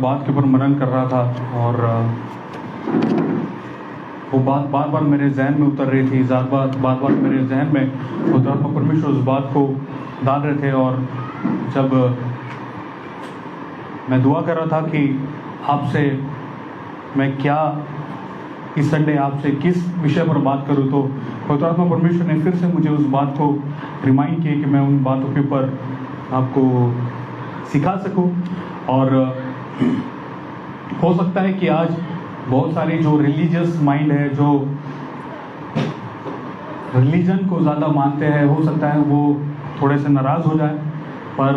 बात के ऊपर मनन कर रहा था और वो बात बार बार मेरे जहन में उतर रही थी, बार बार मेरे जहन में उतर परमेश्वर उस बात को डाल रहे थे। और जब मैं दुआ कर रहा था कि आपसे मैं क्या इस संडे आपसे किस विषय पर बात करूं, तो पवित्रात्मा परमेश्वर ने फिर से मुझे उस बात को रिमाइंड किया कि मैं उन बातों के ऊपर आपको सिखा सकूं। और हो सकता है कि आज बहुत सारे जो रिलीजियस माइंड है, जो रिलीजन को ज़्यादा मानते हैं, हो सकता है वो थोड़े से नाराज़ हो जाए। पर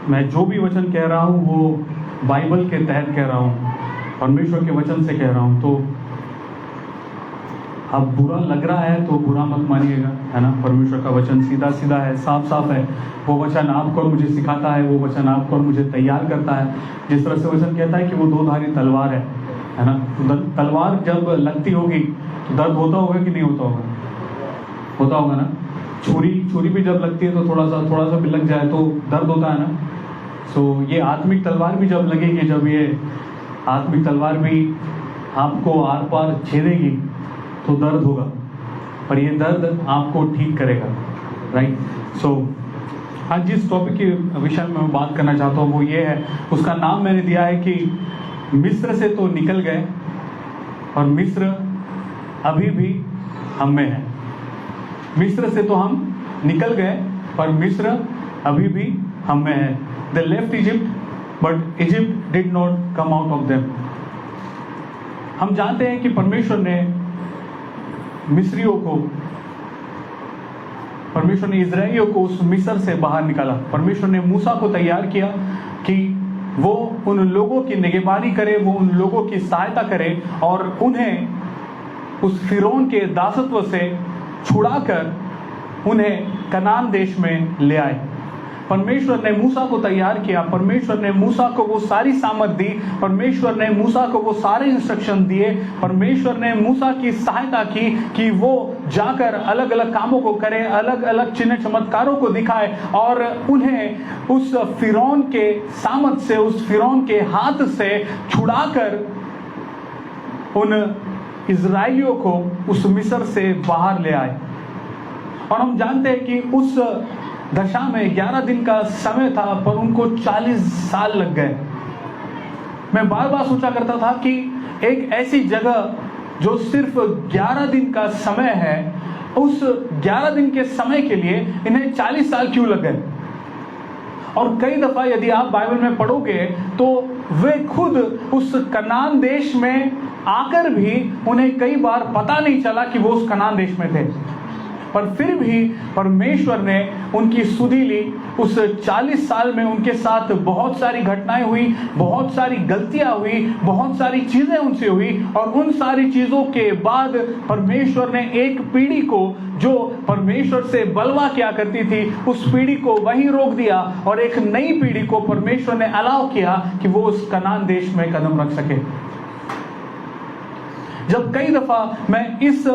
मैं जो भी वचन कह रहा हूँ वो बाइबल के तहत कह रहा हूँ, परमेश्वर के वचन से कह रहा हूँ। तो अब बुरा लग रहा है तो बुरा मत मानिएगा, है ना। परमेश्वर का वचन सीधा सीधा है, साफ साफ है। वो वचन आपको और मुझे सिखाता है, वो वचन आपको और मुझे तैयार करता है। जिस तरह से वचन कहता है कि वो दो धारी तलवार है ना। तो तलवार जब लगती होगी तो दर्द होता होगा कि नहीं होता होगा? होता होगा ना। छुरी भी जब लगती है तो थोड़ा सा भी लग जाए तो दर्द होता है ना। सो ये आत्मिक तलवार भी जब लगेगी, जब ये आत्मिक तलवार भी आपको आर पार छेदेगी तो दर्द होगा, पर ये दर्द आपको ठीक करेगा, राइट। सो आज जिस टॉपिक के विषय में मैं बात करना चाहता हूँ वो ये है, उसका नाम मैंने दिया है कि मिस्र से तो निकल गए और मिस्र अभी भी हम में है। मिस्र से तो हम निकल गए पर मिस्र अभी भी हम में है। They left Egypt but Egypt did not come out of them. हम जानते हैं कि परमेश्वर ने इजराइलियों को उस मिस्र से बाहर निकाला। परमेश्वर ने मूसा को तैयार किया कि वो उन लोगों की निगहबानी करे, वो उन लोगों की सहायता करे और उन्हें उस फिरौन के दासत्व से छुड़ाकर उन्हें कनान देश में ले आए। परमेश्वर ने मूसा को तैयार किया, परमेश्वर ने मूसा को वो सारी सामत दी, परमेश्वर ने मूसा को वो सारे इंस्ट्रक्शन दिए, परमेश्वर ने मूसा की सहायता की कि वो जाकर अलग अलग कामों को करे, अलग अलग चिन्ह चमत्कारों को दिखाए और उन्हें उस फिरौन के सामत से, उस फिरौन के हाथ से छुड़ाकर उन इजराइलियों को उस मिस्र से बाहर ले आए। और हम जानते हैं कि उस दशा में 11 दिन का समय था पर उनको 40 साल लग गए। मैं बार बार सोचा करता था कि एक ऐसी जगह जो सिर्फ 11 दिन का समय है, उस 11 दिन के समय के लिए इन्हें 40 साल क्यों लग गए। और कई दफा यदि आप बाइबल में पढ़ोगे तो वे खुद उस कनान देश में आकर भी उन्हें कई बार पता नहीं चला कि वो उस कनान देश में थे। पर फिर भी परमेश्वर ने उनकी सुधि ली। उस 40 साल में उनके साथ बहुत सारी घटनाएं हुई, बहुत सारी गलतियां हुई, बहुत सारी चीजें उनसे हुई और उन सारी चीजों के बाद परमेश्वर ने एक पीढ़ी को जो परमेश्वर से बलवा किया करती थी, उस पीढ़ी को वहीं रोक दिया और एक नई पीढ़ी को परमेश्वर ने अलाउ किया कि वो उस कनान देश में कदम रख सके। जब कई दफा मैं इस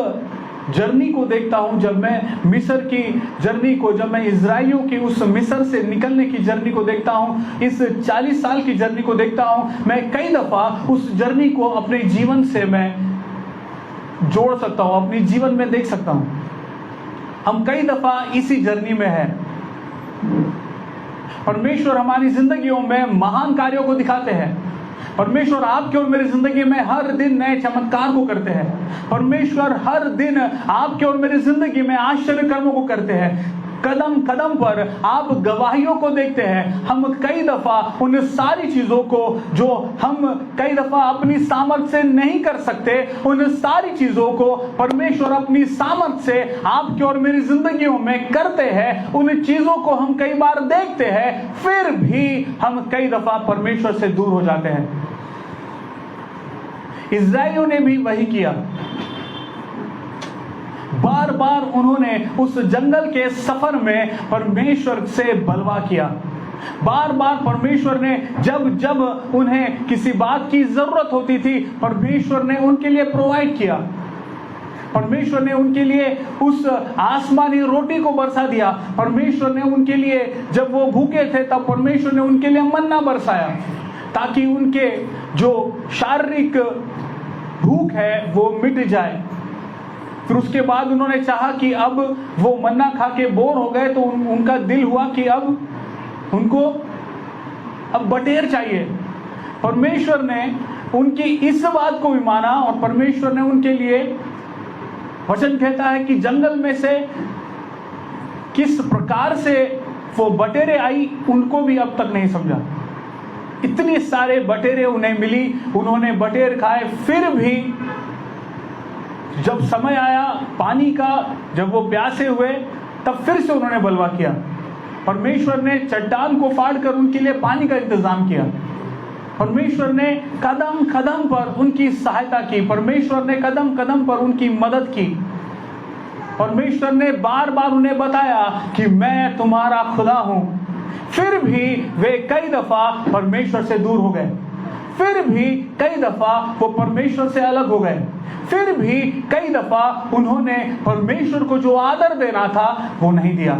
जर्नी को देखता हूं, जब मैं मिस्र की जर्नी को, जब मैं इजराइलियों की उस मिस्र से निकलने की जर्नी को देखता हूं, इस 40 साल की जर्नी को देखता हूं, मैं कई दफा उस जर्नी को अपने जीवन से मैं जोड़ सकता हूं, अपने जीवन में देख सकता हूं। हम कई दफा इसी जर्नी में हैं। परमेश्वर हमारी जिंदगियों में महान कार्यों को दिखाते हैं। परमेश्वर आपके और मेरी जिंदगी में हर दिन नए चमत्कार को करते हैं। परमेश्वर हर दिन आपके और मेरी जिंदगी में आश्चर्य कर्मों को करते हैं। कदम कदम पर आप गवाहियों को देखते हैं। हम कई दफा उन सारी चीजों को जो हम कई दफा अपनी सामर्थ से नहीं कर सकते, उन सारी चीजों को परमेश्वर अपनी सामर्थ से आपके और मेरी जिंदगियों में करते हैं। उन चीजों को हम कई बार देखते हैं, फिर भी हम कई दफा परमेश्वर से दूर हो जाते हैं। इजराइलियों ने भी वही किया। बार बार उन्होंने उस जंगल के सफर में परमेश्वर से बलवा किया। बार बार परमेश्वर ने जब जब उन्हें किसी बात की जरूरत होती थी, परमेश्वर ने उनके लिए प्रोवाइड किया। परमेश्वर ने उनके लिए उस आसमानी रोटी को बरसा दिया। परमेश्वर ने उनके लिए, जब वो भूखे थे तब परमेश्वर ने उनके लिए मन्ना बरसाया। ताकि उनके जो शारीरिक भूख है वो मिट जाए। फिर उसके बाद उन्होंने चाहा कि अब वो मन्ना खा के बोर हो गए, तो उनका दिल हुआ कि अब उनको बटेर चाहिए। परमेश्वर ने उनकी इस बात को भी माना और परमेश्वर ने उनके लिए, वचन कहता है कि जंगल में से किस प्रकार से वो बटेरे आई उनको भी अब तक नहीं समझा। इतने सारे बटेरे उन्हें मिली, उन्होंने बटेर खाए, फिर भी जब समय आया पानी का, जब वो प्यासे हुए, तब फिर से उन्होंने बलवा किया। परमेश्वर ने चट्टान को फाड़कर उनके लिए पानी का इंतजाम किया। परमेश्वर ने कदम कदम पर उनकी सहायता की। परमेश्वर ने कदम कदम पर उनकी मदद की। परमेश्वर ने बार बार उन्हें बताया कि मैं तुम्हारा खुदा हूं। फिर भी वे कई दफा परमेश्वर से दूर हो गए, फिर भी कई दफा वो परमेश्वर से अलग हो गए, फिर भी कई दफा उन्होंने परमेश्वर को जो आदर देना था वो नहीं दिया।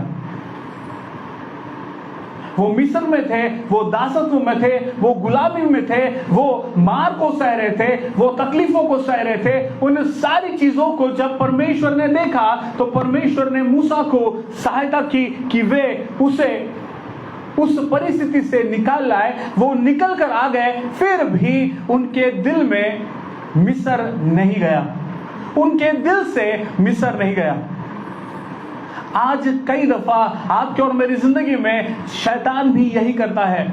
वो मिस्र में थे, वो दासत्व में थे, वो गुलामी में थे, वो मार को सह रहे थे, वो तकलीफों को सह रहे थे। उन सारी चीजों को जब परमेश्वर ने देखा तो परमेश्वर ने मूसा को सहायता की कि वे उसे उस परिस्थिति से निकाल लाए। वो निकल कर आ गए, फिर भी उनके दिल में मिस्र नहीं गया, उनके दिल से मिस्र नहीं गया। आज कई दफा आपके और मेरी जिंदगी में शैतान भी यही करता है।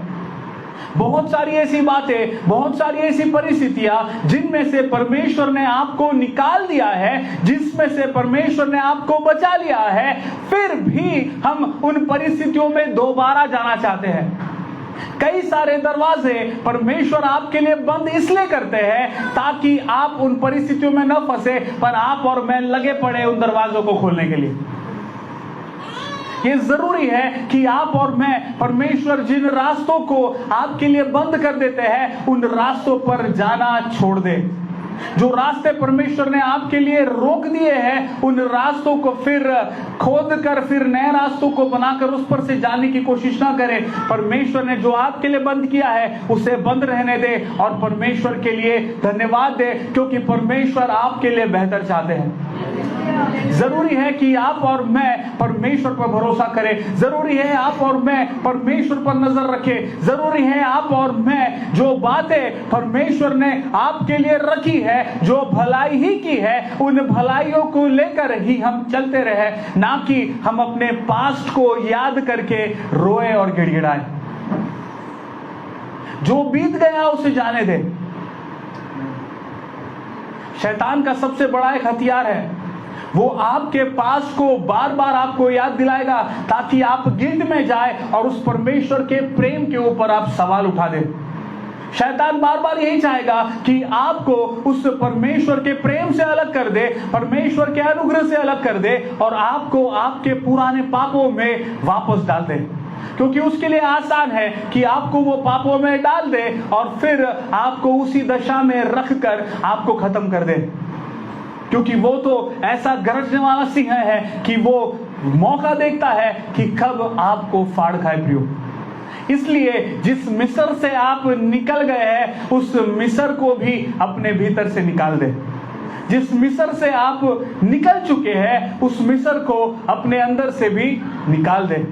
बहुत सारी ऐसी बातें, बहुत सारी ऐसी परिस्थितियां जिनमें से परमेश्वर ने आपको निकाल दिया है, जिसमें से परमेश्वर ने आपको बचा लिया है, फिर भी हम उन परिस्थितियों में दोबारा जाना चाहते हैं। कई सारे दरवाजे परमेश्वर आपके लिए बंद इसलिए करते हैं ताकि आप उन परिस्थितियों में न फंसे, पर आप और मैं लगे पड़े उन दरवाजों को खोलने के लिए। ये जरूरी है कि आप और मैं, परमेश्वर जिन रास्तों को आपके लिए बंद कर देते हैं, उन रास्तों पर जाना छोड़ दे। जो रास्ते परमेश्वर ने आपके लिए रोक दिए हैं, उन रास्तों को फिर खोद कर फिर नए रास्तों को बनाकर उस पर से जाने की कोशिश ना करें। परमेश्वर ने जो आपके लिए बंद किया है उसे बंद रहने दे और परमेश्वर के लिए धन्यवाद दे, क्योंकि परमेश्वर आपके लिए बेहतर चाहते हैं। जरूरी है कि आप और मैं परमेश्वर पर भरोसा करें, जरूरी है आप और मैं परमेश्वर पर नजर रखें, जरूरी है आप और मैं जो बातें परमेश्वर ने आपके लिए रखी है, जो भलाई ही की है, उन भलाइयों को लेकर ही हम चलते रहे, ना कि हम अपने पास्ट को याद करके रोए और गिड़गिड़ाए। जो बीत गया उसे जाने दे। शैतान का सबसे बड़ा एक हथियार है, वो आपके पास को बार बार आपको याद दिलाएगा ताकि आप गिल्ट में जाए और उस परमेश्वर के प्रेम के ऊपर आप सवाल उठा दें। शैतान बार बार यही चाहेगा कि आपको उस परमेश्वर के प्रेम से अलग कर दे, परमेश्वर के अनुग्रह से अलग कर दे और आपको आपके पुराने पापों में वापस डाल दे, क्योंकि उसके लिए आसान है कि आपको वो पापों में डाल दे और फिर आपको उसी दशा में रख कर आपको खत्म कर दे। क्योंकि वो तो ऐसा गरजने वाला सिंह है कि वो मौका देखता है कि कब आपको फाड़ खाए प्रियो। इसलिए जिस मिस्र से आप निकल गए हैं, उस मिस्र को भी अपने भीतर से निकाल दे। जिस मिस्र से आप निकल चुके हैं, उस मिस्र को अपने अंदर से भी निकाल दे।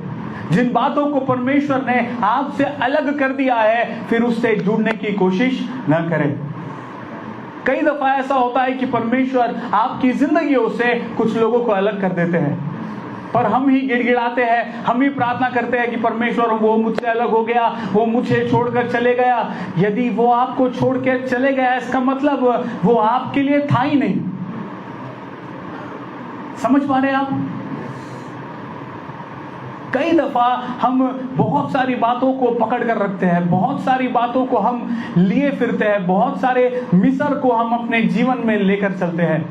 जिन बातों को परमेश्वर ने आपसे अलग कर दिया है, फिर उससे जुड़ने की कोशिश न करें। कई दफा ऐसा होता है कि परमेश्वर आपकी जिंदगियों से कुछ लोगों को अलग कर देते हैं, पर हम ही गिड़गिड़ाते हैं, हम ही प्रार्थना करते हैं कि परमेश्वर वो मुझसे अलग हो गया, वो मुझे छोड़कर चले गया। यदि वो आपको छोड़ के चले गया, इसका मतलब वो आपके लिए था ही नहीं। समझ पा रहे आप? कई दफा हम बहुत सारी बातों को पकड़ कर रखते हैं, बहुत सारी बातों को हम लिए फिरते हैं, बहुत सारे मिस्र को हम अपने जीवन में लेकर चलते हैं।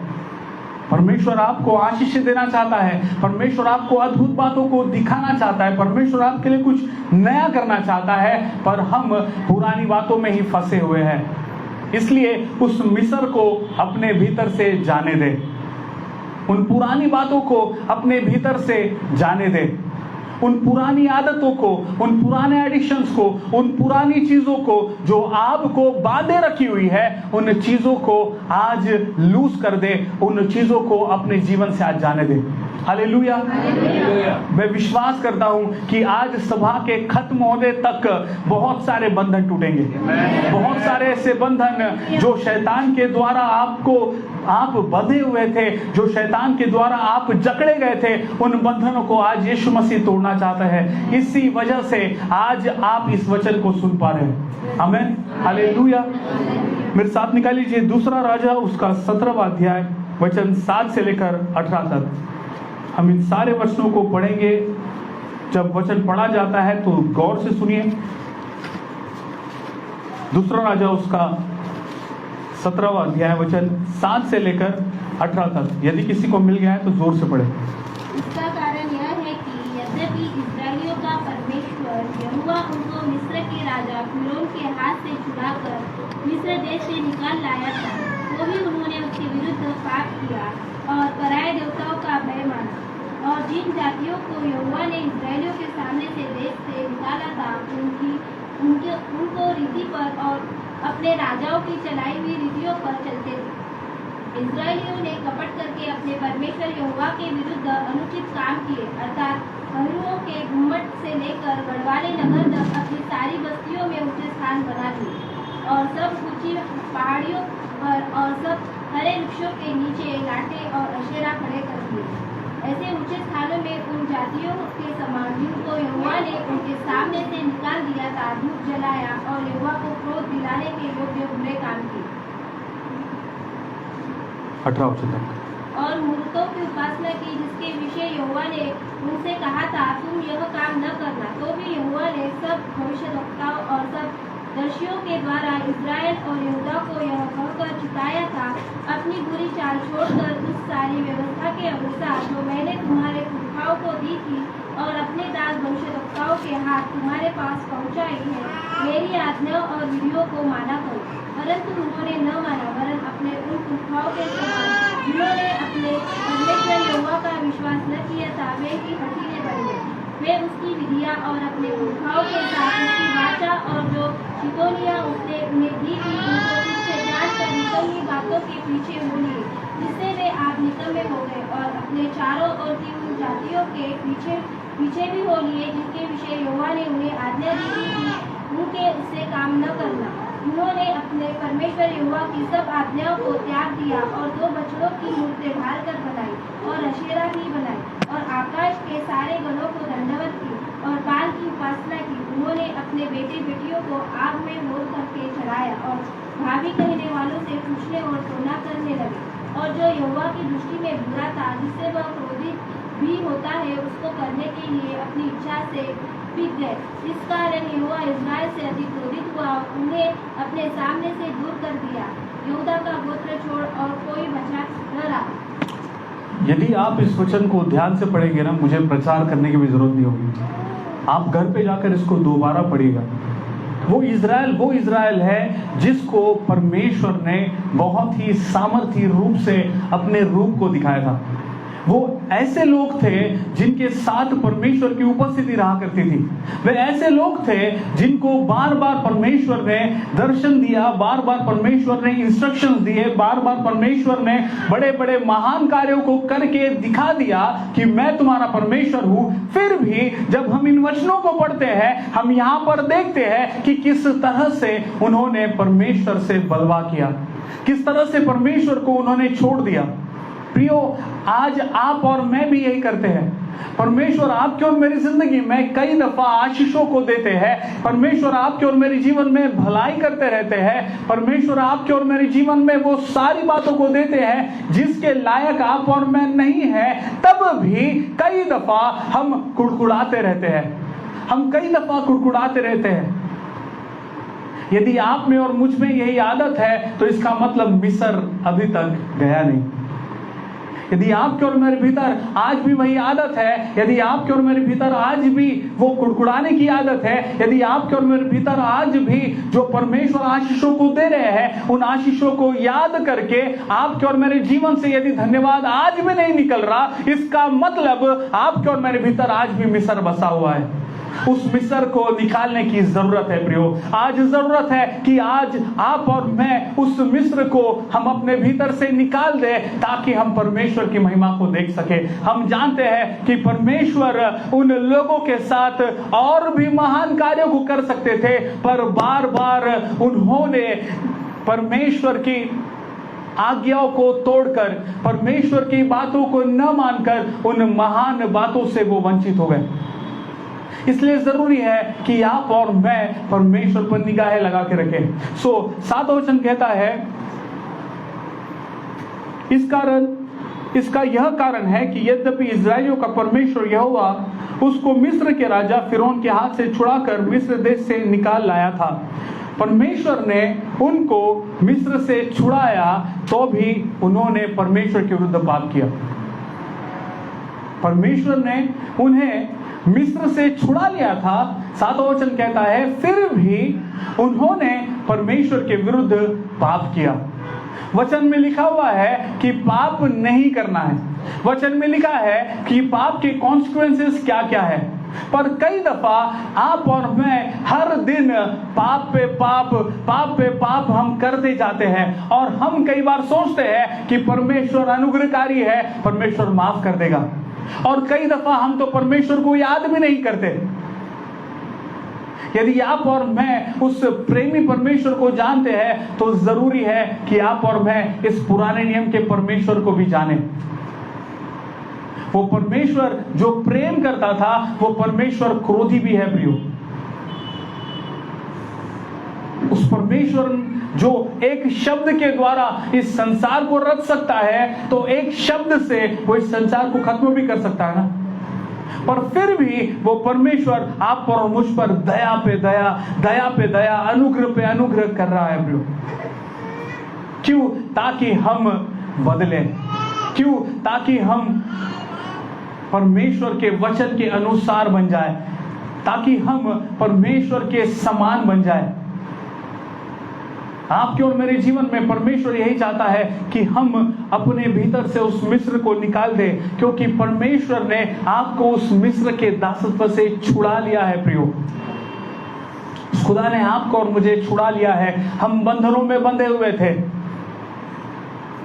परमेश्वर आपको आशीष देना चाहता है, परमेश्वर आपको अद्भुत बातों को दिखाना चाहता है, परमेश्वर आपके लिए कुछ नया करना चाहता है, पर हम पुरानी बातों में ही फंसे हुए हैं। इसलिए उस मिस्र को अपने भीतर से जाने दे, उन पुरानी बातों को अपने भीतर से जाने दे, उन पुरानी आदतों को, उन पुराने एडिक्शंस को, उन पुरानी चीजों को जो आपको बांधे रखी हुई है, उन चीजों को आज लूज कर दे, उन चीजों को अपने जीवन से आज जाने दे। हालेलुया। मैं विश्वास करता हूं कि आज सभा के खत्म होने तक बहुत सारे बंधन टूटेंगे, बहुत सारे ऐसे बंधन जो शैतान के द्वारा आप बंधे हुए थे, जो शैतान के द्वारा आप जकड़े गए थे, उन बंधनों को आज यीशु मसीह तोड़ना चाहता है। इसी वजह से आज आप इस वचन को सुन पा रहे हैं। आमीन, हालेलुया। मेरे साथ निकाल लीजिए दूसरा राजा उसका 17वां अध्याय वचन 7 से लेकर 18 तक। हम इन सारे वचनों को पढ़ेंगे। जब वचन पढ़ा जाता है तो गौर से सुनिए। दूसरा राजा उसका 17वां अध्याय वचन 7 से लेकर 18 तक। यदि किसी को मिल गया है तो जोर से पढ़े। इसका कारण यह है कि यद्यपि इस्राएलियों का परमेश्वर यहोवा उनको मिस्र के राजा फिरौन के हाथ से छुड़ाकर मिस्र देश से निकाल लाया था, तो भी उन्होंने उसके विरुद्ध पाप किया और पराये देवताओं का भय माना। और जिन जातियों को यहोवा ने इस्राएलियों के सामने से देश से निकाला था, उनको रीति पर और अपने राजाओं की चलाई हुई रीतियों पर चलते थे। इस्राएलियों ने कपट करके अपने परमेश्वर यहोवा के विरुद्ध अनुचित काम किए, अर्थात पहरुओं के गुम्मट से लेकर गढ़वाले नगर तक अपनी सारी बस्तियों में ऊंचे स्थान बना दिए और सब ऊंची पहाड़ियों पर और सब हरे वृक्षों के नीचे लाटे और अशेरा खड़े कर दिए। ऐसे ऊंचे स्थानों में उन जातियों के समान जिनको यहोवा ने उनके सामने से निकाल दिया था, धूप जलाया और यहोवा को क्रोध दिलाने के योग्य बुरे काम किए। 18 तक। और मूर्तों की उपासना की, जिसके विषय यहोवा ने उनसे कहा था तुम यह काम न करना, तो भी यहोवा ने सब भविष्यद्वक्ताओं और सब दर्शियों के द्वारा इस्राएल और यहूदा को यह कहकर चिताया था, अपनी बुरी चाल छोड़कर उस सारी व्यवस्था के अनुसार जो मैंने तुम्हारे पुरखाओं को दी थी और अपने दास भविष्यद्वक्ताओं के हाथ तुम्हारे पास पहुंचाई है, मेरी आज्ञा और विधियों को माना करो। परंतु उन्होंने न माना, वरन अपने उन पुरखाओं के समान जिन्होंने अपने परमेश्वर यहोवा का विश्वास न किया था, वे ही हठीले बन गए। वे उसकी विधियां और अपने पुरखाओं के साथ उसकी वाचा और जो चितौनियां उसने उन्हें दी थी, उनको तुच्छ जानकर निकम्मी बातों के पीछे हो लिए, जिससे वे आप निकम्मे हो गए और अपने चारों ओर की उन जातियों के पीछे भी हो लिए, जिनके विषय यहोवा ने उन्हें आज्ञा दी थी कि उनके उससे काम न करना। उन्होंने अपने परमेश्वर यहोवा की सब आज्ञाओं को त्याग दिया और 2 बछड़ों की मूर्तें ढाल कर बनाई और अशेरा भी बनाई और आकाश के सारे गणों को दंडवत की और बाल की उपासना की। उन्होंने अपने बेटे बेटियों को आग में मोड़ करके चढ़ाया और भाभी कहने वालों से पूछने और टोना करने लगे। और जो यहोवा की दृष्टि में बुरा था, जिससे वह क्रोधित भी होता है, उसको करने के लिए अपनी इच्छा से बिक गए। इस कारण यहोवा इस्राएल से अधिक क्रोधित हुआ, उन्हें अपने सामने से दूर कर दिया। यहूदा का गोत्र छोड़ और कोई बचा न रहा। यदि आप इस वचन को ध्यान से पढ़ेंगे ना, मुझे प्रचार करने की भी जरूरत नहीं होगी। आप घर पे जाकर इसको दोबारा पढ़िएगा। वो इज़राइल है जिसको परमेश्वर ने बहुत ही सामर्थी रूप से अपने रूप को दिखाया था। वो ऐसे लोग थे जिनके साथ परमेश्वर की उपस्थिति रहा करती थी। वे ऐसे लोग थे जिनको बार बार परमेश्वर ने दर्शन दिया, बार बार परमेश्वर ने इंस्ट्रक्शंस दिए, बार बार परमेश्वर ने बड़े बड़े महान कार्यों को करके दिखा दिया कि मैं तुम्हारा परमेश्वर हूं। फिर भी जब हम इन वचनों को पढ़ते हैं, हम यहां पर देखते हैं कि किस तरह से उन्होंने परमेश्वर से बलवा किया, किस तरह से परमेश्वर को उन्होंने छोड़ दिया। प्रियो, आज आप और मैं भी यही करते हैं। परमेश्वर आपके और मेरी जिंदगी में कई दफा आशीषों को देते हैं। परमेश्वर आपके और मेरे जीवन में भलाई करते रहते हैं। परमेश्वर आपके और मेरे जीवन में वो सारी बातों को देते हैं जिसके लायक आप और मैं नहीं है। तब भी कई दफा हम कुड़कुड़ाते रहते हैं, हम कई दफा कुड़कुड़ाते रहते हैं। यदि आप में और मुझ में यही आदत है तो इसका मतलब मिस्र अभी तक गया नहीं। यदि आपके और मेरे भीतर आज भी वही आदत है, यदि आपके और मेरे भीतर आज भी वो कुड़कुड़ाने की आदत है, यदि आपके और मेरे भीतर आज भी जो परमेश्वर आशीषों को दे रहे हैं उन आशीषों को याद करके आपके और मेरे जीवन से यदि धन्यवाद आज भी नहीं निकल रहा, इसका मतलब आपके और मेरे भीतर आज भी मिस्र बसा हुआ है। उस मिस्र को निकालने की जरूरत है प्रियो। आज जरूरत है कि आज आप और मैं उस मिस्र को हम अपने भीतर से निकाल दें ताकि हम परमेश्वर की महिमा को देख सके। हम जानते हैं कि परमेश्वर उन लोगों के साथ और भी महान कार्यों को कर सकते थे, पर बार बार उन्होंने परमेश्वर की आज्ञाओं को तोड़कर, परमेश्वर की बातों को न मानकर उन महान बातों से वो वंचित हो गए। इसलिए जरूरी है कि आप और मैं परमेश्वर पर निगाहें लगा के रखें। 7 वचन कहता है, इसका यह कारण है कि यद्यपि इस्राएलियों का परमेश्वर यहोवा उसको मिस्र के राजा फिरौन के हाथ से छुड़ाकर मिस्र देश से निकाल लाया था, परमेश्वर ने उनको मिस्र से छुड़ाया तो भी उन्होंने परमेश्वर के विरुद्ध पाप किया। परमेश्वर ने उन्हें मिस्र से छुड़ा लिया था। 7 वचन कहता है फिर भी उन्होंने परमेश्वर के विरुद्ध पाप किया। वचन में लिखा हुआ है कि पाप नहीं करना है, वचन में लिखा है कि पाप के कॉन्सिक्वेंसेस क्या क्या है, पर कई दफा आप और मैं हर दिन पाप पे पाप हम करते जाते हैं और हम कई बार सोचते हैं कि परमेश्वर अनुग्रहकारी है, परमेश्वर माफ कर देगा, और कई दफा हम तो परमेश्वर को याद भी नहीं करते। यदि आप और मैं उस प्रेमी परमेश्वर को जानते हैं तो जरूरी है कि आप और मैं इस पुराने नियम के परमेश्वर को भी जानें। वो परमेश्वर जो प्रेम करता था वो परमेश्वर क्रोधी भी है प्रियो। उस परमेश्वर जो एक शब्द के द्वारा इस संसार को रच सकता है, तो एक शब्द से वो इस संसार को खत्म भी कर सकता है ना। पर फिर भी वो परमेश्वर आप पर और मुझ पर दया पे दया, अनुग्रह पे अनुग्रह कर रहा है प्रियो। क्यों? ताकि हम बदलें। क्यों? ताकि हम परमेश्वर के वचन के अनुसार बन जाए, ताकि हम परमेश्वर के समान बन जाए। आपके और मेरे जीवन में परमेश्वर यही चाहता है कि हम अपने भीतर से उस मिस्र को निकाल दें, क्योंकि परमेश्वर ने आपको उस मिस्र के दासत्व से छुड़ा लिया है प्रियो। खुदा ने आपको और मुझे छुड़ा लिया है। हम बंधनों में बंधे हुए थे,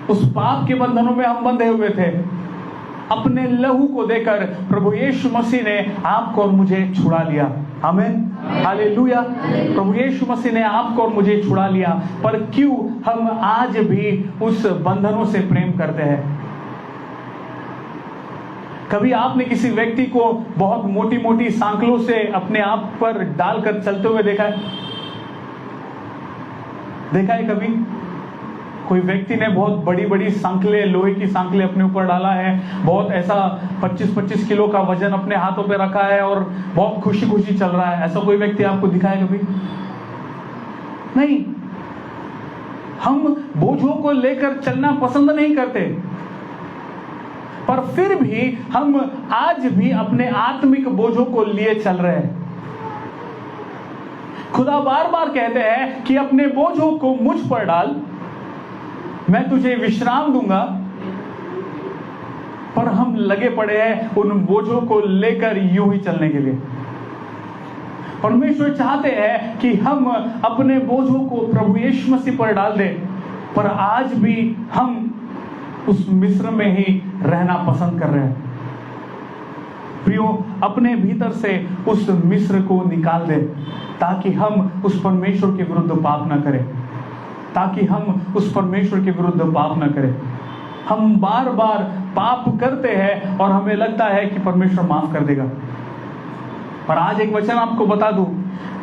उस पाप के बंधनों में हम बंधे हुए थे। अपने लहू को देकर प्रभु यीशु मसीह ने आपको और मुझे छुड़ा लिया। आमीन, हालेलुया। प्रभु यीशु मसीह ने आपको और मुझे छुड़ा लिया, पर क्यों हम आज भी उस बंधनों से प्रेम करते हैं? कभी आपने किसी व्यक्ति को बहुत मोटी मोटी सांकलों से अपने आप पर डालकर चलते हुए देखा है? देखा है कभी? कोई व्यक्ति ने बहुत बड़ी बड़ी सांकलें, लोहे की सांकलें अपने ऊपर डाला है, बहुत ऐसा 25-25 किलो का वजन अपने हाथों पे रखा है और बहुत खुशी खुशी चल रहा है। ऐसा कोई व्यक्ति आपको दिखा है कभी? नहीं। हम बोझों को लेकर चलना पसंद नहीं करते, पर फिर भी हम आज भी अपने आत्मिक बोझों को लिए चल रहे हैं। खुदा बार बार कहते हैं कि अपने बोझों को मुझ पर डाल, मैं तुझे विश्राम दूंगा, पर हम लगे पड़े हैं उन बोझों को लेकर यूं ही चलने के लिए। परमेश्वर चाहते हैं कि हम अपने बोझों को प्रभु यीशु मसीह पर डाल दें, पर आज भी हम उस मिस्र में ही रहना पसंद कर रहे हैं। प्रियो, अपने भीतर से उस मिस्र को निकाल दें ताकि हम उस परमेश्वर के विरुद्ध पाप न करें, ताकि हम उस परमेश्वर के विरुद्ध पाप न करें। हम बार बार पाप करते हैं और हमें लगता है कि परमेश्वर माफ कर देगा, पर आज एक वचन आपको बता दूं।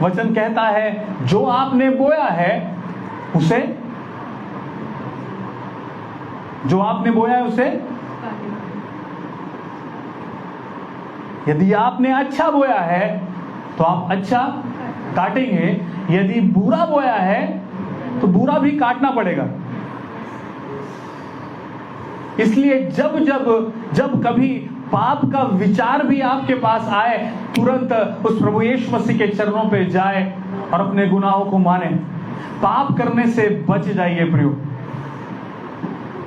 वचन कहता है जो आपने बोया है उसे, जो आपने बोया है उसे, यदि आपने अच्छा बोया है तो आप अच्छा काटेंगे, यदि बुरा बोया है तो बुरा भी काटना पड़ेगा। इसलिए जब कभी पाप का विचार भी आपके पास आए, तुरंत उस प्रभु यीशु मसीह के चरणों पे जाए और अपने गुनाहों को माने। पाप करने से बच जाइए प्रियो,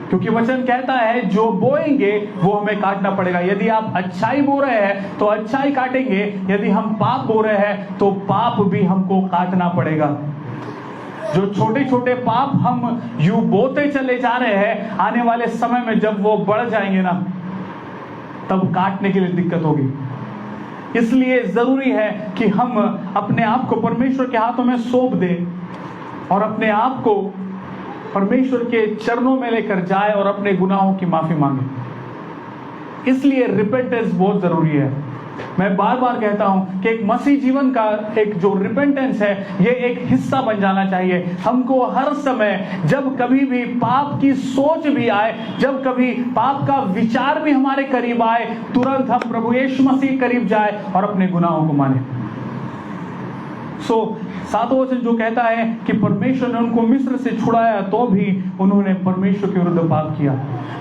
क्योंकि वचन कहता है जो बोएंगे वो हमें काटना पड़ेगा। यदि आप अच्छाई बो रहे हैं तो अच्छाई काटेंगे, यदि हम पाप बो रहे हैं तो पाप भी हमको काटना पड़ेगा। जो छोटे छोटे पाप हम यूं बोते चले जा रहे हैं, आने वाले समय में जब वो बढ़ जाएंगे ना, तब काटने के लिए दिक्कत होगी। इसलिए जरूरी है कि हम अपने आप को परमेश्वर के हाथों में सौंप दें और अपने आप को परमेश्वर के चरणों में लेकर जाए और अपने गुनाहों की माफी मांगे। इसलिए रिपेंटेंस बहुत जरूरी है। मैं बार बार कहता हूं कि एक मसीह जीवन का एक जो रिपेंटेंस है, ये एक हिस्सा बन जाना चाहिए। हमको हर समय जब कभी भी पाप की सोच भी आए, जब कभी पाप का विचार भी हमारे करीब आए, तुरंत हम प्रभु यीशु मसीह करीब जाए और अपने गुनाहों को माने। सातवां वचन जो कहता है कि परमेश्वर ने उनको मिस्र से छुड़ाया तो भी उन्होंने परमेश्वर के विरुद्ध पाप किया।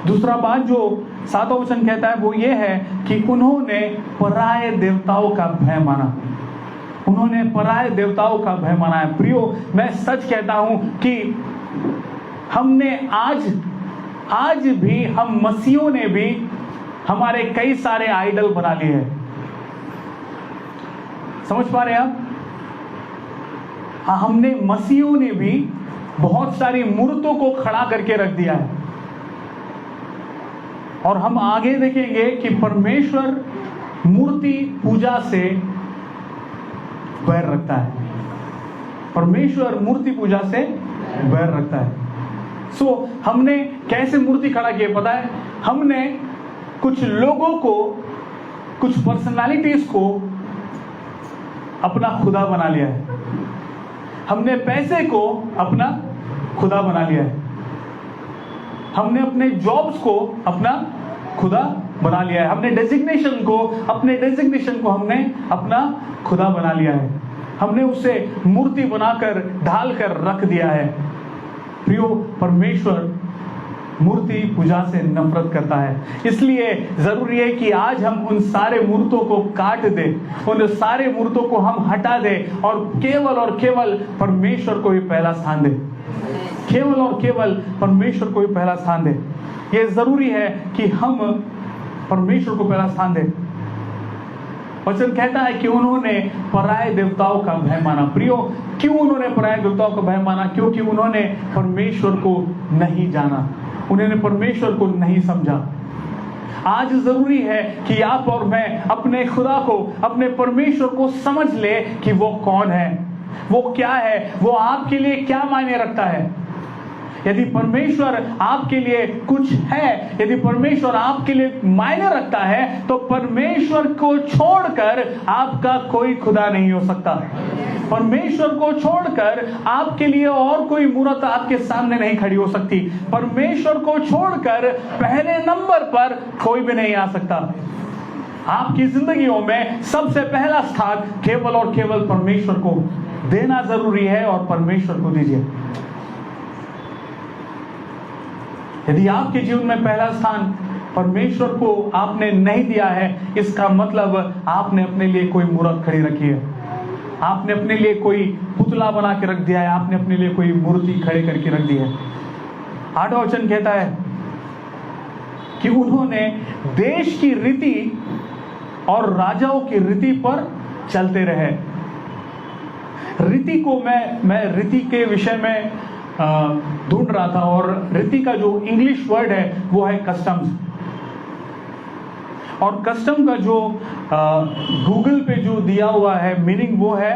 दूसरा बात जो सातवां वचन कहता है वो ये है कि उन्होंने पराये देवताओं का भय माना। उन्होंने पराये देवताओं का भय माना है। प्रियो, मैं सच कहता हूं कि हमने आज भी हम मसीहों ने भी हमारे कई सारे आइडल बना लिए हैं। समझ पा रहे हैं आप? हमने मसीहों ने भी बहुत सारी मूर्तों को खड़ा करके रख दिया है। और हम आगे देखेंगे कि परमेश्वर मूर्ति पूजा से बैर रखता है। परमेश्वर मूर्ति पूजा से बैर रखता है। हमने कैसे मूर्ति खड़ा किया पता है? हमने कुछ लोगों को, कुछ पर्सनालिटीज को अपना खुदा बना लिया है। हमने पैसे को अपना खुदा बना लिया है। हमने अपने जॉब्स को अपना खुदा बना लिया है। हमने डेजिग्नेशन को हमने अपना खुदा बना लिया है। हमने उसे मूर्ति बनाकर ढालकर रख दिया है। प्रियो, परमेश्वर मूर्ति पूजा से नफरत करता है। इसलिए जरूरी है कि आज हम उन सारे मूर्तों को काट दें, उन सारे मूर्तों को हम हटा दें और केवल परमेश्वर को ही पहला स्थान दें। केवल और केवल परमेश्वर को ही पहला स्थान दें। यह जरूरी है कि हम परमेश्वर को पहला स्थान दें। वचन कहता है कि उन्होंने पराये देवताओं का भय माना। प्रियो, क्यों उन्होंने पराये देवताओं का भय माना? क्योंकि उन्होंने परमेश्वर को नहीं जाना, उन्होंने परमेश्वर को नहीं समझा। आज जरूरी है कि आप और मैं अपने खुदा को, अपने परमेश्वर को समझ ले कि वो कौन है, वो क्या है, वो आपके लिए क्या मायने रखता है। यदि परमेश्वर आपके लिए कुछ है, यदि परमेश्वर आपके लिए मायने रखता है, तो परमेश्वर को छोड़कर आपका कोई खुदा नहीं हो सकता। परमेश्वर को छोड़कर आपके लिए और कोई मूर्त आपके सामने नहीं खड़ी हो सकती। परमेश्वर को छोड़कर पहले नंबर पर कोई भी नहीं आ सकता। आपकी जिंदगियों में सबसे पहला स्थान केवल और केवल परमेश्वर को देना जरूरी है और परमेश्वर को दीजिए। यदि आपके जीवन में पहला स्थान परमेश्वर को आपने नहीं दिया है, इसका मतलब आपने अपने लिए कोई मूर्त खड़ी रखी है, आपने अपने लिए कोई पुतला बना के रख दिया है, आपने अपने लिए कोई मूर्ति खड़े करके रख दी है। 8वां वचन कहता है कि उन्होंने देश की रीति और राजाओं की रीति पर चलते रहे। रीति को मैं रीति के विषय में ढूंढ रहा था और रीति का जो इंग्लिश वर्ड है वो है कस्टम्स। और कस्टम का जो गूगल पे जो दिया हुआ है मीनिंग वो है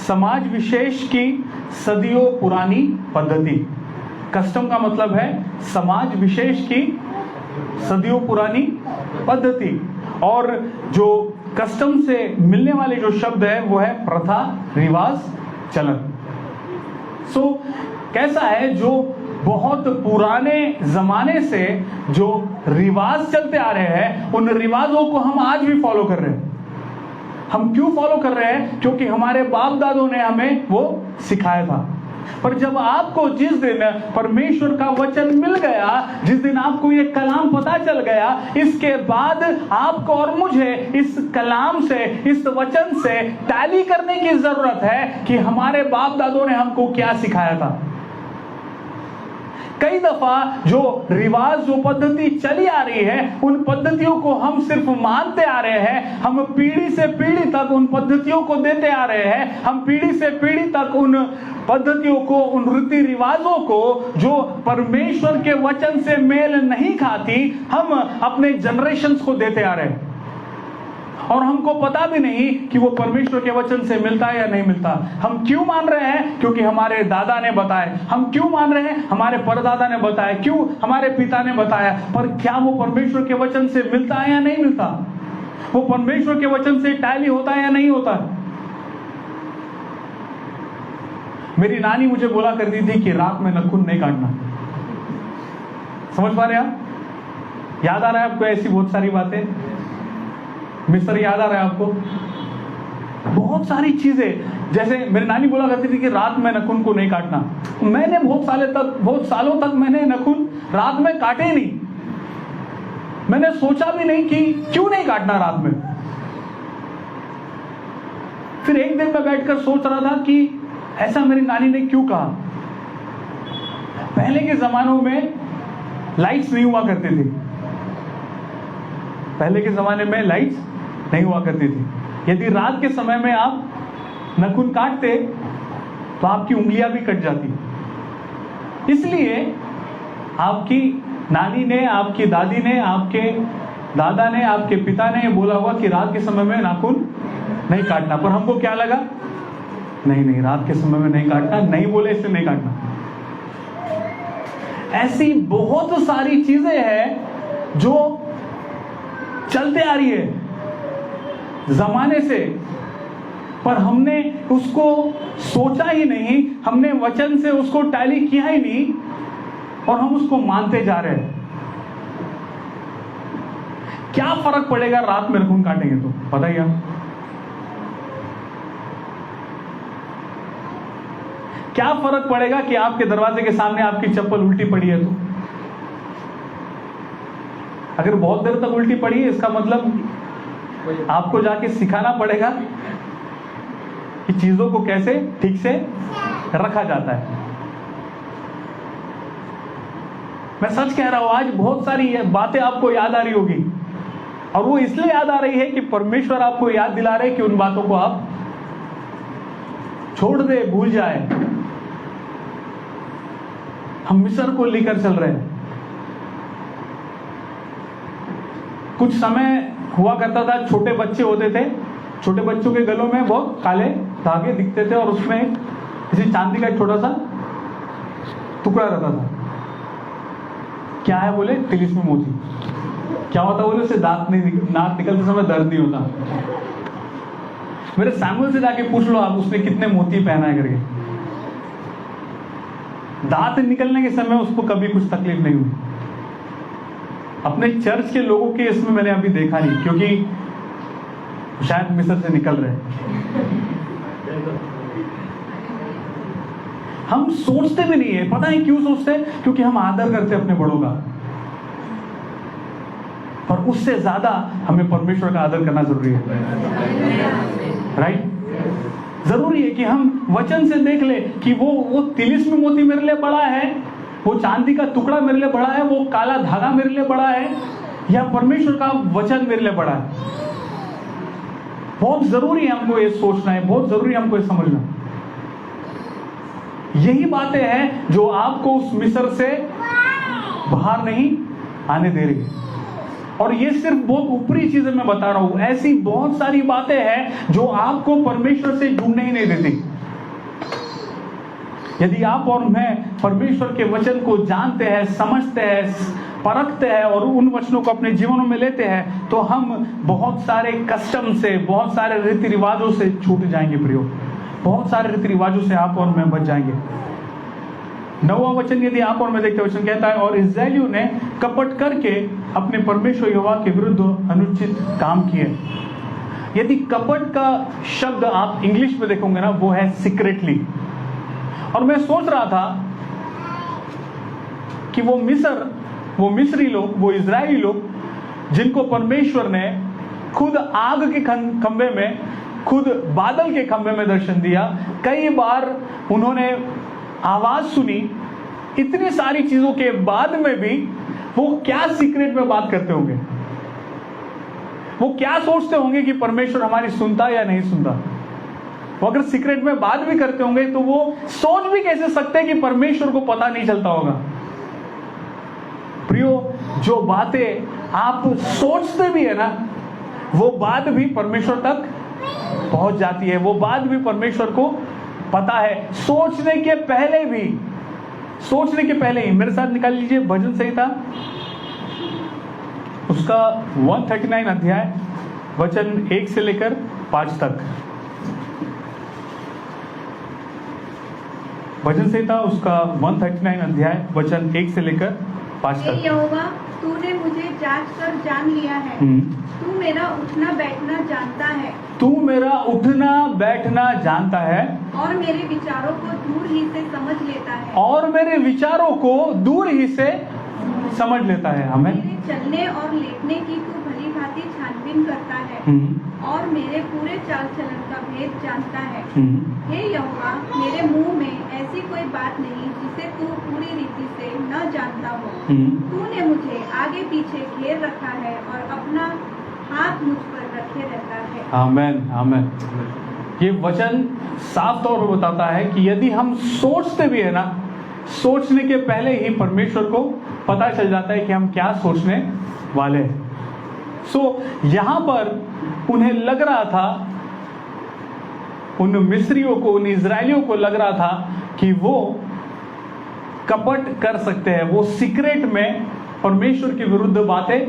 समाज विशेष की सदियों पुरानी पद्धति। कस्टम का मतलब है समाज विशेष की सदियों पुरानी पद्धति। और जो कस्टम से मिलने वाले जो शब्द है वो है प्रथा, रिवाज, चलन। कैसा है, जो बहुत पुराने जमाने से जो रिवाज चलते आ रहे हैं, उन रिवाजों को हम आज भी फॉलो कर रहे हैं। हम क्यों फॉलो कर रहे हैं? क्योंकि हमारे बाप दादों ने हमें वो सिखाया था। पर जब आपको जिस दिन परमेश्वर का वचन मिल गया, जिस दिन आपको ये कलाम पता चल गया, इसके बाद आपको और मुझे इस कलाम से, इस वचन से टैली करने की जरूरत है कि हमारे बाप दादों ने हमको क्या सिखाया था। कई दफा जो रिवाज, जो पद्धति चली आ रही है, उन पद्धतियों को हम सिर्फ मानते आ रहे हैं। हम पीढ़ी से पीढ़ी तक उन पद्धतियों को देते आ रहे हैं। हम पीढ़ी से पीढ़ी तक उन पद्धतियों को, उन रीति रिवाजों को जो परमेश्वर के वचन से मेल नहीं खाती, हम अपने जनरेशंस को देते आ रहे हैं। और हमको पता भी नहीं कि वो परमेश्वर के वचन से मिलता है या नहीं मिलता। हम क्यों मान रहे हैं? क्योंकि हमारे दादा ने बताया। हम क्यों मान रहे हैं? हमारे परदादा ने बताया। क्यों? हमारे पिता ने बताया। पर क्या वो परमेश्वर के वचन से मिलता है या नहीं मिलता? वो परमेश्वर के वचन से टैली होता है या नहीं होता? मेरी नानी मुझे बोला करती थी कि रात में नाखून नहीं काटना। समझ पा रहे आप? याद आ रहा है आपको ऐसी बहुत सारी बातें? मिस्टर याद आ रहा है आपको? बहुत सारी चीजें, जैसे मेरी नानी बोला करती थी कि रात में नाखून को नहीं काटना। मैंने बहुत सालों तक मैंने नाखून रात में काटे ही नहीं। मैंने सोचा भी नहीं कि क्यों नहीं काटना रात में। फिर एक दिन मैं बैठकर सोच रहा था कि ऐसा मेरी नानी ने क्यों कहा। पहले के जमानों में लाइट्स नहीं हुआ करते थे। पहले के जमाने में लाइट्स नहीं हुआ करती थी। यदि रात के समय में आप नाखून काटते तो आपकी उंगलियां भी कट जाती। इसलिए आपकी नानी ने, आपकी दादी ने, आपके दादा ने, आपके पिता ने बोला होगा कि रात के समय में नाखून नहीं काटना। पर हमको क्या लगा? नहीं, रात के समय में नहीं काटना। नहीं बोले इसलिए नहीं काटना। ऐसी बहुत सारी चीजें हैं जो चलते आ रही है जमाने से, पर हमने उसको सोचा ही नहीं, हमने वचन से उसको टैली किया ही नहीं, और हम उसको मानते जा रहे हैं। क्या फर्क पड़ेगा रात में नाखून काटेंगे तो? बताइए आप। क्या फर्क पड़ेगा कि आपके दरवाजे के सामने आपकी चप्पल उल्टी पड़ी है तो? अगर बहुत देर तक उल्टी पड़ी है, इसका मतलब आपको जाके सिखाना पड़ेगा कि चीजों को कैसे ठीक से रखा जाता है। मैं सच कह रहा हूं, आज बहुत सारी बातें आपको याद आ रही होगी, और वो इसलिए याद आ रही है कि परमेश्वर आपको याद दिला रहे कि उन बातों को आप छोड़ दे, भूल जाए। हम मिस्र को लेकर चल रहे हैं। कुछ समय हुआ करता था, छोटे बच्चे होते थे, छोटे बच्चों के गलों में बहुत काले धागे दिखते थे, और उसमें किसी चांदी का एक छोटा सा टुकड़ा रहता था। क्या है बोले? तिलिस्मी मोती। क्या होता बोले? उससे दांत निकलते समय दर्द नहीं होता। मेरे सैमुअल से जाके पूछ लो आप, उसने कितने मोती पहना है करके। दांत निकलने के समय उसको कभी कुछ तकलीफ नहीं हुई। अपने चर्च के लोगों के इसमें मैंने अभी देखा नहीं, क्योंकि शायद मिस्र से निकल रहे हैं। हम सोचते भी नहीं है। पता है क्यों सोचते हैं? क्योंकि हम आदर करते हैं अपने बड़ों का, पर उससे ज्यादा हमें परमेश्वर का आदर करना जरूरी है। राइट? जरूरी है कि हम वचन से देख ले कि वो तिलिस्मी मोती मेरे लिए बड़ा है, वो चांदी का टुकड़ा मेरे लिए बड़ा है, वो काला धागा मेरे लिए बड़ा है, या परमेश्वर का वचन मेरे लिए बड़ा है। बहुत जरूरी है हमको ये सोचना है, बहुत जरूरी है हमको ये समझना। यही बातें हैं जो आपको उस मिस्र से बाहर नहीं आने दे रही। और ये सिर्फ बहुत ऊपरी चीजें मैं बता रहा हूं, ऐसी बहुत सारी बातें हैं जो आपको परमेश्वर से जुड़ने ही नहीं देती। यदि आप और मैं परमेश्वर के वचन को जानते हैं, समझते हैं, परखते हैं और उन वचनों को अपने जीवनों में लेते हैं, तो हम बहुत सारे कस्टम से, बहुत सारे रीति रिवाजों से छूट जाएंगे प्रियो। बहुत सारे रीति रिवाजों से आप और मैं बच जाएंगे। 9वां वचन यदि आप और मैं देखते, वचन कहता है, और इस्राएलियों ने कपट करके अपने परमेश्वर यहोवा के विरुद्ध अनुचित काम किए। यदि कपट का शब्द आप इंग्लिश में देखोगे ना, वो है सीक्रेटली। और मैं सोच रहा था कि वो मिस्री लोग, वो इजरायली लोग, जिनको परमेश्वर ने खुद आग के खंभे में, खुद बादल के खंभे में दर्शन दिया, कई बार उन्होंने आवाज सुनी, इतनी सारी चीजों के बाद में भी वो क्या सीक्रेट में बात करते होंगे? वो क्या सोचते होंगे कि परमेश्वर हमारी सुनता या नहीं सुनता? वो अगर सीक्रेट में बात भी करते होंगे तो वो सोच भी कैसे सकते हैं कि परमेश्वर को पता नहीं चलता होगा? प्रियो, जो बातें आप सोचते भी है ना, वो बात भी परमेश्वर तक पहुंच जाती है, वो बात भी परमेश्वर को पता है, सोचने के पहले ही। मेरे साथ निकाल लीजिए भजन संहिता उसका 139 अध्याय वचन 1 से लेकर 5 तक। भजन संहिता उसका 139 अध्याय वचन 1 से लेकर 5 तक। यहोवा, तूने मुझे जांच कर जान लिया है। तू मेरा उठना बैठना जानता है। तू मेरा उठना बैठना जानता है। और मेरे विचारों को दूर ही से समझ लेता है। और मेरे विचारों को दूर ही से समझ लेता है। हमें मेरे चलने और लेटने की तू भली भांति छानबीन करता है। और मेरे पूरे चाल चलन का भेद जानता है। हे यहोवा, मेरे मुंह में ऐसी कोई बात नहीं जिसे तू पूरी रीति से न जानता हो। तूने मुझे आगे पीछे घेर रखा है और अपना हाथ मुझ पर रखे रहता है। आमेन, आमेन। ये वचन साफ तौर पर बताता है कि यदि हम सोचते भी है ना, सोचने के पहले ही परमेश्वर को पता चल जाता है कि हम क्या सोचने वाले हैं। यहां पर उन्हें लग रहा था, उन मिस्रियों को, उन इजरायलियों को लग रहा था कि वो कपट कर सकते हैं, वो सीक्रेट में परमेश्वर के विरुद्ध बातें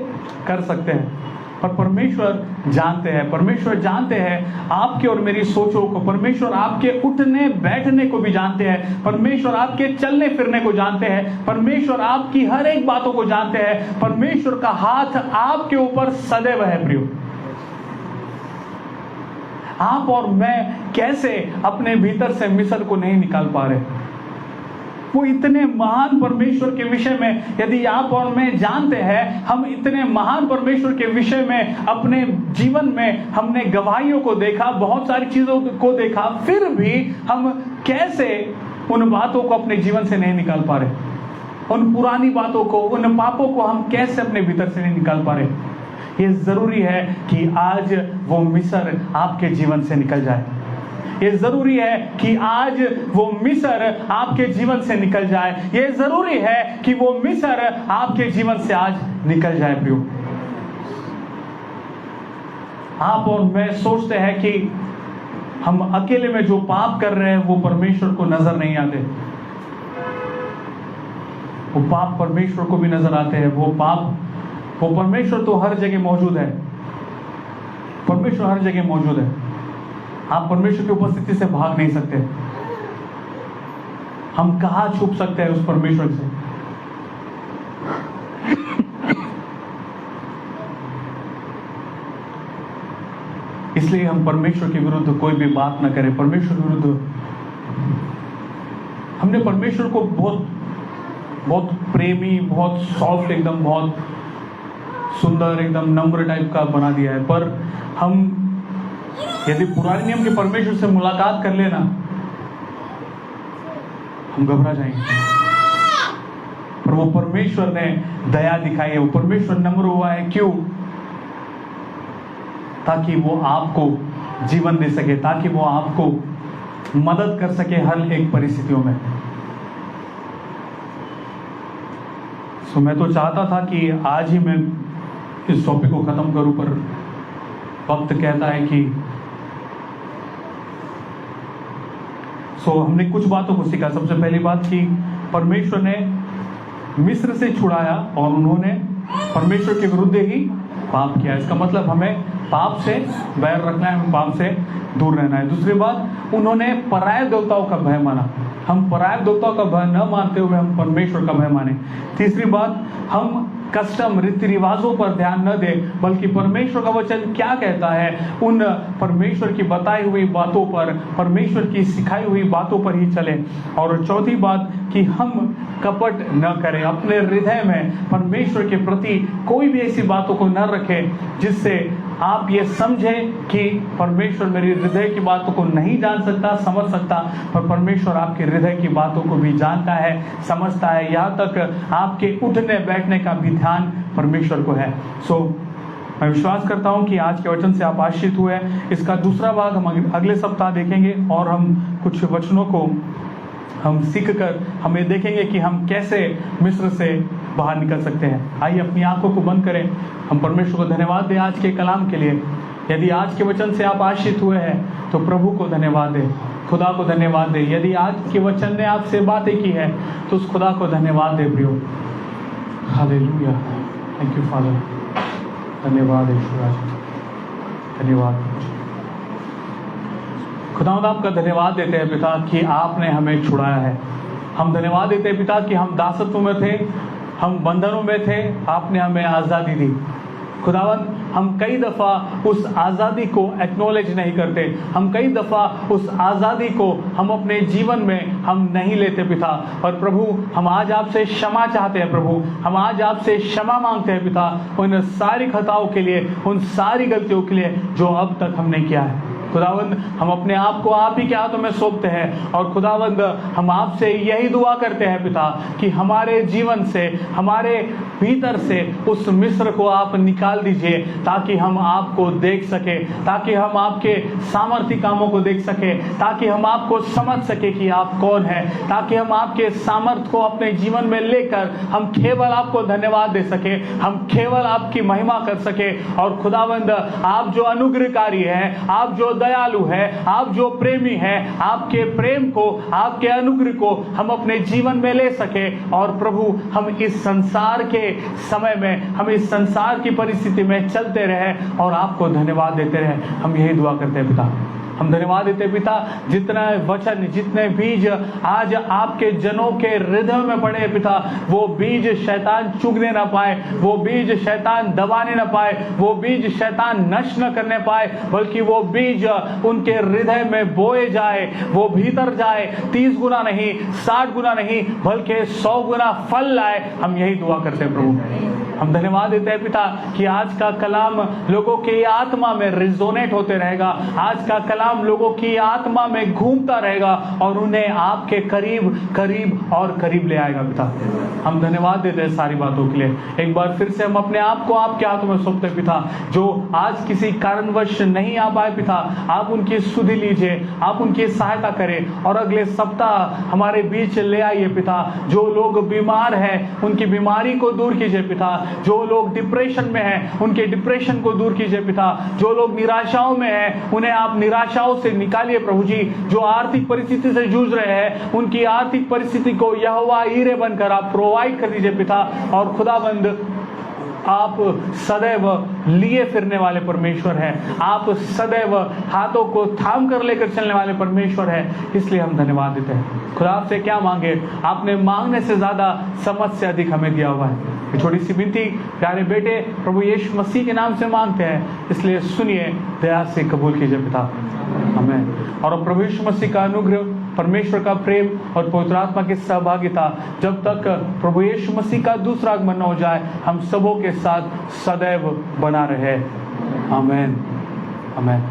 कर सकते हैं। पर परमेश्वर जानते हैं आपके और मेरी सोचों को। परमेश्वर आपके उठने बैठने को भी जानते हैं। परमेश्वर आपके चलने फिरने को जानते हैं। परमेश्वर आपकी हर एक बातों को जानते हैं। परमेश्वर का हाथ आपके ऊपर सदैव है। प्रियो, आप और मैं कैसे अपने भीतर से मिस्र को नहीं निकाल पा रहे? वो इतने महान परमेश्वर के विषय में यदि आप और मैं जानते हैं, हम इतने महान परमेश्वर के विषय में अपने जीवन में हमने गवाहियों को देखा, बहुत सारी चीजों को देखा, फिर भी हम कैसे उन बातों को अपने जीवन से नहीं निकाल पा रहे? उन पुरानी बातों को, उन पापों को हम कैसे अपने भीतर से नहीं निकाल पा रहे? ये जरूरी है कि आज वो मिस्र आपके जीवन से निकल जाए। ये जरूरी है कि आज वो मिस्र आपके जीवन से निकल जाए। ये जरूरी है कि वो मिस्र आपके जीवन से आज निकल जाए। प्रियो, आप और मैं सोचते हैं कि हम अकेले में जो पाप कर रहे हैं वो परमेश्वर को नजर नहीं आते। वो पाप परमेश्वर को भी नजर आते हैं। वो परमेश्वर तो हर जगह मौजूद है। परमेश्वर हर जगह मौजूद है। आप परमेश्वर की उपस्थिति से भाग नहीं सकते। हम कहां छुप सकते हैं उस परमेश्वर से? इसलिए हम परमेश्वर के विरुद्ध कोई भी बात ना करें। परमेश्वर के विरुद्ध हमने परमेश्वर को बहुत प्रेमी, बहुत सॉफ्ट, एकदम बहुत सुंदर, एकदम नम्र टाइप का बना दिया है। पर हम यदि पुराने नियम के परमेश्वर से मुलाकात कर लेना, हम घबरा जाएंगे। पर वो परमेश्वर ने दया दिखाई है, वो परमेश्वर नम्र हुआ है। क्यों? ताकि वो आपको जीवन दे सके, ताकि वो आपको मदद कर सके हर एक परिस्थितियों में। मैं तो चाहता था कि आज ही मैं इस टॉपिक को खत्म करूं, पर वक्त कहता है कि हमने कुछ बातों को सीखा। सबसे पहली बात कि परमेश्वर ने मिस्र से छुड़ाया और उन्होंने परमेश्वर के विरुद्ध ही पाप किया। इसका मतलब हमें पाप से बैर रखना है, हमें पाप से दूर रहना है। दूसरी बात, उन्होंने पराये देवताओं का भय माना। हम पराये देवताओं का भय न मानते हुए हम परमेश्वर का भय माने। तीसरी बात, हम कस्टम रीति रिवाजों पर ध्यान न दे, बल्कि परमेश्वर का वचन क्या कहता है उन परमेश्वर की बताई हुई बातों पर, परमेश्वर की सिखाई हुई बातों पर ही चले। और चौथी बात कि हम कपट न करें, अपने हृदय में परमेश्वर के प्रति कोई भी ऐसी बातों को न रखें जिससे आप ये समझें कि परमेश्वर मेरी हृदय की बातों को नहीं जान सकता, समझ सकता, पर परमेश्वर आपके हृदय की बातों को भी जानता है, समझता है, यहाँ तक आपके उठने बैठने का भी ध्यान परमेश्वर को है। मैं विश्वास करता हूं कि आज के वचन से आप आशीषित हुए। इसका दूसरा भाग हम अगले सप्ताह देखेंगे और हम कुछ वचनों को हम सीख कर हमें देखेंगे कि हम कैसे मिस्र से बाहर निकल सकते हैं। आइए अपनी आंखों को बंद करें, हम परमेश्वर को धन्यवाद दें आज के कलाम के लिए। यदि आज के वचन से आप आशीषित हुए हैं तो प्रभु को धन्यवाद दें, खुदा को धन्यवाद दें। यदि आज के वचन ने आपसे बातें की है तो उस खुदा को धन्यवाद दें प्रियो। हालेलुया, थैंक यू फादर, धन्यवाद ईश्वर, धन्यवाद खुदावंद, आपका धन्यवाद देते हैं पिता कि आपने हमें छुड़ाया है। हम धन्यवाद देते हैं पिता कि हम दासत्व में थे, हम बंधनों में थे, आपने हमें आज़ादी दी। खुदावंद, हम कई दफ़ा उस आज़ादी को एक्नॉलेज नहीं करते, हम कई दफ़ा उस आज़ादी को हम अपने जीवन में हम नहीं लेते पिता। और प्रभु, हम आज आपसे क्षमा चाहते हैं प्रभु, हम आज आपसे क्षमा मांगते हैं पिता उन सारी खताओं के लिए, उन सारी गलतियों के लिए जो अब तक हमने किया है। खुदावंद, हम अपने आप को आप ही के हाथों में सौंपते हैं और खुदावंद हम आपसे यही दुआ करते हैं पिता कि हमारे जीवन से, हमारे भीतर से उस मिस्र को आप निकाल दीजिए ताकि हम आपको देख सके, ताकि हम आपके सामर्थ्य कामों को देख सके, ताकि हम आपको समझ सके कि आप कौन है, ताकि हम आपके सामर्थ्य को अपने जीवन में लेकर हम केवल आपको धन्यवाद दे सके, हम केवल आपकी महिमा कर सके। और खुदावंद, आप जो अनुग्रहकारी है, आप जो दयालु है, आप जो प्रेमी है, आपके प्रेम को, आपके अनुग्रह को हम अपने जीवन में ले सके। और प्रभु, हम इस संसार के समय में, हम इस संसार की परिस्थिति में चलते रहे और आपको धन्यवाद देते रहे। हम यही दुआ करते हैं पिता, हम धन्यवाद देते पिता, जितना वचन, जितने बीज आज आपके जनों के हृदय में पड़े पिता, वो बीज शैतान चुगने ना पाए, वो बीज शैतान दबाने ना पाए, वो बीज शैतान नष्ट न करने पाए, बल्कि वो बीज उनके हृदय में बोए जाए, वो भीतर जाए, 30 गुना नहीं, 60 गुना नहीं, बल्कि 100 गुना फल लाए। हम यही दुआ करते हैं प्रभु। हम धन्यवाद देते हैं पिता कि आज का कलाम लोगों की आत्मा में रिजोनेट होते रहेगा, आज का कलाम लोगों की आत्मा में घूमता रहेगा और उन्हें आपके करीब करीब और करीब ले आएगा पिता। हम धन्यवाद देते हैं सारी बातों के लिए। एक बार फिर से हम अपने आप को आपके हाथों में सौंपते हैं पिता। जो आज किसी कारणवश नहीं आ पाए पिता, आप उनकी सुधि लीजिए, आप उनकी सहायता करें और अगले सप्ताह हमारे बीच ले आइए पिता। जो लोग बीमार हैं उनकी बीमारी को दूर कीजिए पिता, जो लोग डिप्रेशन में हैं उनके डिप्रेशन को दूर कीजिए पिता, जो लोग निराशाओं में हैं उन्हें आप निराशाओं से निकालिए प्रभु जी। जो आर्थिक परिस्थिति से जूझ रहे हैं उनकी आर्थिक परिस्थिति को यहोवा ईरे बनकर आप प्रोवाइड कर दीजिए पिता। और खुदाबंद, आप सदैव लिए फिरने वाले परमेश्वर हैं, आप सदैव हाथों को थाम कर लेकर चलने वाले परमेश्वर हैं, इसलिए हम धन्यवाद देते हैं। खुदा आपसे क्या मांगे, आपने मांगने से ज्यादा समझ से अधिक हमें दिया हुआ है। ये छोटी सी विनती प्यारे बेटे प्रभु यीशु मसीह के नाम से मांगते हैं, इसलिए सुनिए, दया से कबूल कीजिए पिता, आमीन। और प्रभु यीशु मसीह का अनुग्रह, परमेश्वर का प्रेम और पवित्र आत्मा की सहभागिता जब तक प्रभु यीशु मसीह का दूसरा आगमन न हो जाए, हम सबों के साथ सदैव बना रहे। आमीन, आमीन।